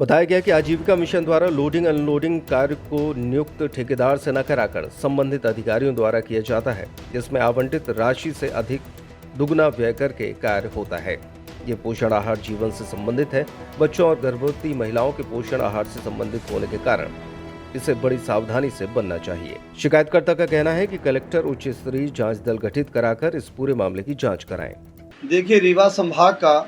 बताया गया कि आजीविका मिशन द्वारा लोडिंग अनलोडिंग कार्य को नियुक्त ठेकेदार से न कराकर संबंधित अधिकारियों द्वारा किया जाता है, जिसमें आवंटित राशि से अधिक दुगना व्यय करके कार्य होता है। ये पोषण आहार जीवन से संबंधित है। बच्चों और गर्भवती महिलाओं के पोषण आहार से संबंधित होने के कारण इसे बड़ी सावधानी से बनना चाहिए। शिकायतकर्ता का कहना है कि कलेक्टर उच्च स्तरीय जांच दल गठित कराकर इस पूरे मामले की जांच कराएं। देखिए, रीवा संभाग का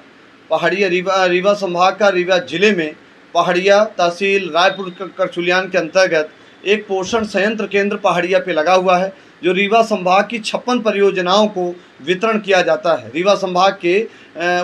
पहाड़िया रीवा संभाग का रीवा जिले में पहाड़िया तहसील रायपुर करचुलियान के अंतर्गत एक पोषण संयंत्र केंद्र पहाड़िया पे लगा हुआ है, जो रीवा संभाग की 56 परियोजनाओं को वितरण किया जाता है। रीवा संभाग के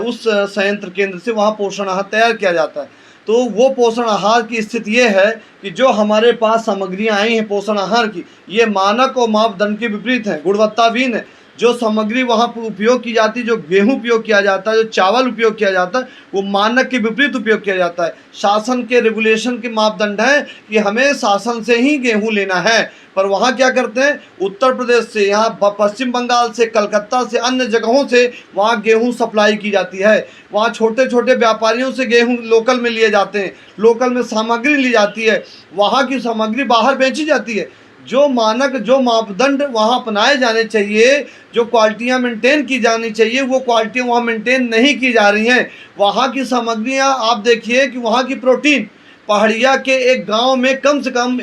उस संयंत्र केंद्र से वहाँ पोषण आहार तैयार किया जाता है। तो वो पोषण आहार की स्थिति ये है कि जो हमारे पास सामग्रियाँ आई हैं पोषण आहार की, ये मानक और मापदंड के विपरीत हैं, गुणवत्ताहीन है। जो सामग्री वहाँ पर उपयोग की जाती है, जो गेहूं उपयोग किया जाता है, जो चावल उपयोग किया जाता है, वो मानक के विपरीत उपयोग किया जाता है। शासन के रेगुलेशन के मापदंड है कि हमें शासन से ही गेहूं लेना है, पर वहाँ क्या करते हैं, उत्तर प्रदेश से, यहाँ पश्चिम बंगाल से, कलकत्ता से, अन्य जगहों से वहाँ गेहूं सप्लाई की जाती है। वहाँ छोटे छोटे व्यापारियों से गेहूं लोकल में लिए जाते हैं, लोकल में सामग्री ली जाती है, वहाँ की सामग्री बाहर बेची जाती है। जो मानक, जो मापदंड वहाँ अपनाए जाने चाहिए, जो क्वालिटियाँ मेंटेन की जानी चाहिए, वो क्वालिटियाँ वहाँ मेंटेन नहीं की जा रही हैं। वहाँ की सामग्रियाँ आप देखिए कि वहाँ की प्रोटीन, पहाड़िया के एक गांव में कम से कम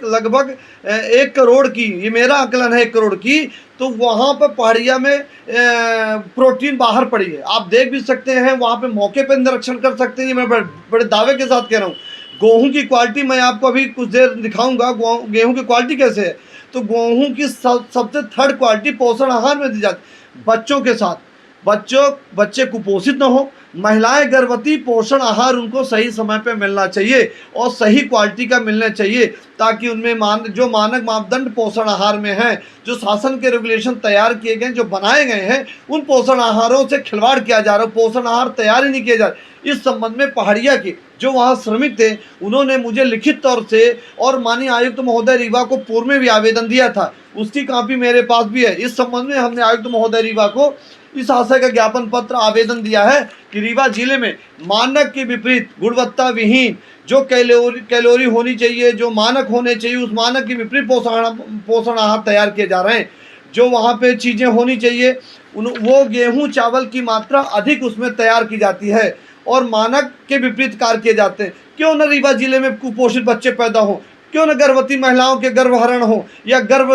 लगभग 1 करोड़ की, ये मेरा आकलन है 1 करोड़ की, तो वहाँ पर पहाड़िया में प्रोटीन बाहर पड़ी है। आप देख भी सकते हैं, वहाँ पे मौके पर निरीक्षण कर सकते हैं। ये मैं बड़े दावे के साथ कह रहा हूँ। गेहूं की क्वालिटी मैं आपको अभी कुछ देर दिखाऊंगा, गेहूं की क्वालिटी कैसे है। तो गेहूं की सबसे थर्ड क्वालिटी पोषण आहार में दी जाती। बच्चों के साथ बच्चे कुपोषित न हो, महिलाएं गर्भवती, पोषण आहार उनको सही समय पे मिलना चाहिए और सही क्वालिटी का मिलना चाहिए, ताकि उनमें जो मानक मापदंड पोषण आहार में हैं, जो शासन के रेगुलेशन तैयार किए गए, जो बनाए गए हैं, उन पोषण आहारों से खिलवाड़ किया जा रहा है, पोषण आहार तैयार ही नहीं किए जा रहे। इस संबंध में पहाड़िया के जो वहाँ श्रमिक थे, उन्होंने मुझे लिखित तौर से और माननीय आयुक्त महोदय रीवा को पूर्व में भी आवेदन दिया था, उसकी कॉपी मेरे पास भी है। इस संबंध में हमने आयुक्त महोदय रीवा को इस आशय का ज्ञापन पत्र आवेदन दिया है कि रीवा जिले में मानक के विपरीत, गुणवत्ता विहीन, जो कैलोरी होनी चाहिए, जो मानक होने चाहिए, उस मानक के विपरीत पोषण आहार तैयार किए जा रहे हैं। जो वहाँ पे चीज़ें होनी चाहिए, वो गेहूँ चावल की मात्रा अधिक उसमें तैयार की जाती है और मानक के विपरीत कार्य किए जाते हैं। क्यों न रीवा जिले में कुपोषित बच्चे पैदा हों, क्यों न गर्भवती महिलाओं के गर्भहरण हो या गर्भ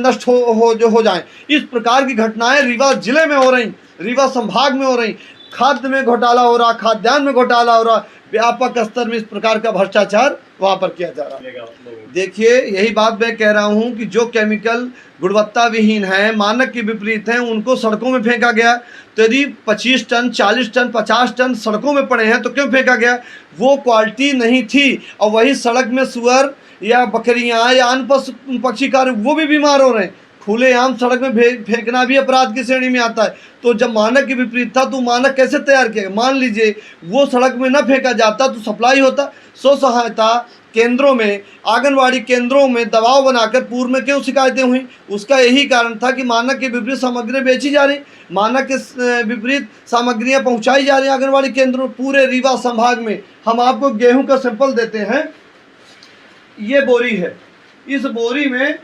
नष्ट हो जाएं। इस प्रकार की घटनाएं रीवा जिले में हो रही, रीवा संभाग में हो रही। खाद्य में घोटाला हो रहा, खाद्यान्न में घोटाला हो रहा, व्यापक स्तर में इस प्रकार का भ्रष्टाचार वहाँ पर किया जा रहा है। देखिए, यही बात मैं कह रहा हूँ कि जो केमिकल गुणवत्ता विहीन है, मानक के विपरीत हैं, उनको सड़कों में फेंका गया। तो यदि 25 टन, 40 टन, 50 टन सड़कों में पड़े हैं तो क्यों फेंका गया? वो क्वालिटी नहीं थी, और वही सड़क में सुअर या बकरियाँ या अन्य पशु पक्षी कार्य वो भी बीमार हो रहे हैं। खुलेआम सड़क में फेंकना भी अपराध की श्रेणी में आता है। तो जब मानक के विपरीत था तो मानक कैसे तैयार किया? मान लीजिए वो सड़क में न फेंका जाता तो सप्लाई होता। स्व सहायता केंद्रों में, आंगनवाड़ी केंद्रों में दबाव बनाकर पूर्व में क्यों शिकायतें हुई? उसका यही कारण था कि मानक के विपरीत सामग्री बेची जा रही, मानक के विपरीत सामग्रियां पहुंचाई जा रही आंगनवाड़ी केंद्रों। पूरे रीवा संभाग में हम आपको गेहूं का सैंपल देते हैं। ये बोरी है, इस बोरी में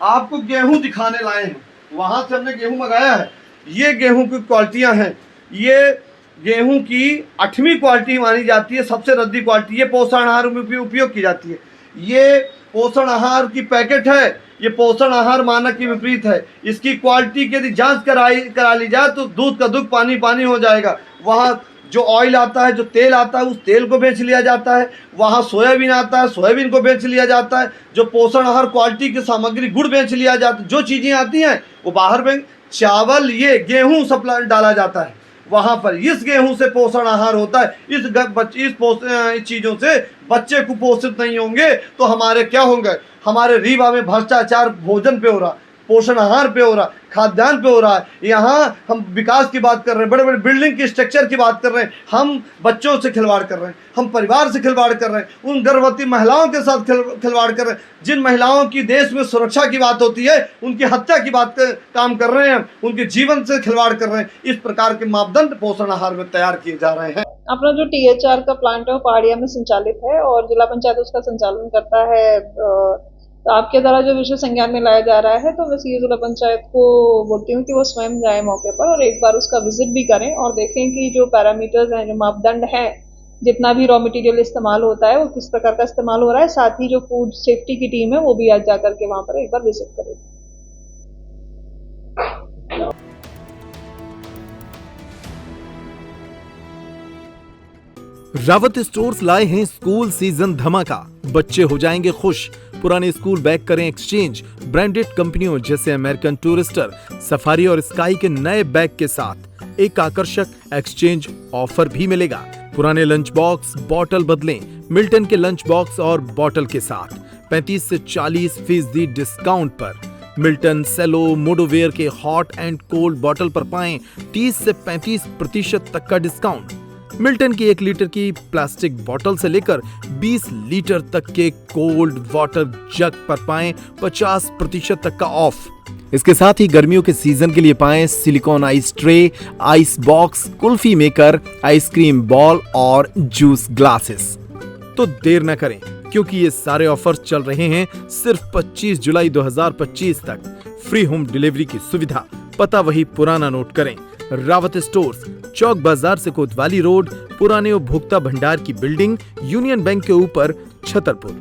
आपको गेहूं दिखाने लाए हैं, वहां से हमने गेहूं मंगाया है। ये गेहूं की क्वालिटियां हैं। ये गेहूं की 8वीं क्वालिटी मानी जाती है, सबसे रद्दी क्वालिटी। ये पोषण आहार में उपयोग की जाती है। ये पोषण आहार की पैकेट है, ये पोषण आहार मानक के विपरीत है। इसकी क्वालिटी की यदि जांच करा ली जाए तो दूध का दूध, पानी पानी हो जाएगा। वहाँ जो ऑयल आता है, जो तेल आता है, उस तेल को बेच लिया जाता है। वहाँ सोयाबीन आता है, सोयाबीन को बेच लिया जाता है। जो पोषण आहार क्वालिटी की सामग्री, गुड़ बेच लिया जाता है। जो चीज़ें आती हैं वो बाहर में, चावल, ये गेहूं सप्लाई डाला जाता है वहाँ पर। इस गेहूं से पोषण आहार होता है। इस चीज़ों से बच्चे कुपोषित नहीं होंगे तो हमारे क्या होंगे? हमारे रीवा में भ्रष्टाचार भोजन पे हो रहा। पोषण आहार पे हो रहा है, खाद्यान्न पे हो रहा है। यहाँ हम विकास की बात कर रहे हैं, बड़े बड़े बिल्डिंग की स्ट्रक्चर की बात कर रहे हैं, हम बच्चों से खिलवाड़ कर रहे हैं, हम परिवार से खिलवाड़ कर रहे हैं, उन गर्भवती महिलाओं के साथ खिलवाड़ कर रहे हैं। जिन महिलाओं की देश में सुरक्षा की बात होती है उनकी हत्या की बात काम कर रहे हैं, उनके जीवन से खिलवाड़ कर रहे हैं। इस प्रकार के मापदंड पोषण आहार में तैयार किए जा रहे हैं। अपना जो THR का प्लांट है वो पहाड़िया में संचालित है और जिला पंचायत उसका संचालन करता है। तो आपके द्वारा जो विषय संज्ञान में लाया जा रहा है, तो मैं सीधे जिला पंचायत को बोलती हूँ कि वो स्वयं जाए मौके पर और एक बार उसका विजिट भी करें और देखें कि जो पैरामीटर्स हैं, जो मापदंड हैं, जितना भी रॉ मटेरियल इस्तेमाल होता है वो किस प्रकार का इस्तेमाल हो रहा है। साथ ही जो फूड सेफ्टी की टीम है वो भी आज जा करके वहाँ पर एक बार विजिट करेगी। रावत स्टोर्स लाए हैं स्कूल सीजन धमाका। बच्चे हो जाएंगे खुश। पुराने स्कूल बैग करें एक्सचेंज। ब्रांडेड कंपनियों जैसे अमेरिकन टूरिस्टर, सफारी और स्काई के नए बैग के साथ एक आकर्षक एक्सचेंज ऑफर भी मिलेगा। पुराने लंच बॉक्स बॉटल बदलें मिल्टन के लंच बॉक्स और बॉटल के साथ 35 से 40% डिस्काउंट पर। मिल्टन, सेलो, मोडोवेयर के हॉट एंड कोल्ड बॉटल पर पाएं 30 से 35% तक का डिस्काउंट। मिल्टन की 1 लीटर की प्लास्टिक बोतल से लेकर 20 लीटर तक के कोल्ड वाटर जग पर पाएं 50% तक का ऑफ। इसके साथ ही गर्मियों के सीजन के लिए पाएं silicon ice tray, ice box, kulfi maker, ice cream ball और जूस ग्लासेस। तो देर न करें क्योंकि ये सारे ऑफर्स चल रहे हैं सिर्फ 25 जुलाई 2025 तक। फ्री होम डिलीवरी की सुविधा। पता वही पुराना नोट करें। रावत स्टोर्स, चौक बाजार से कोतवाली रोड, पुराने उपभोक्ता भंडार की बिल्डिंग, यूनियन बैंक के ऊपर, छतरपुर।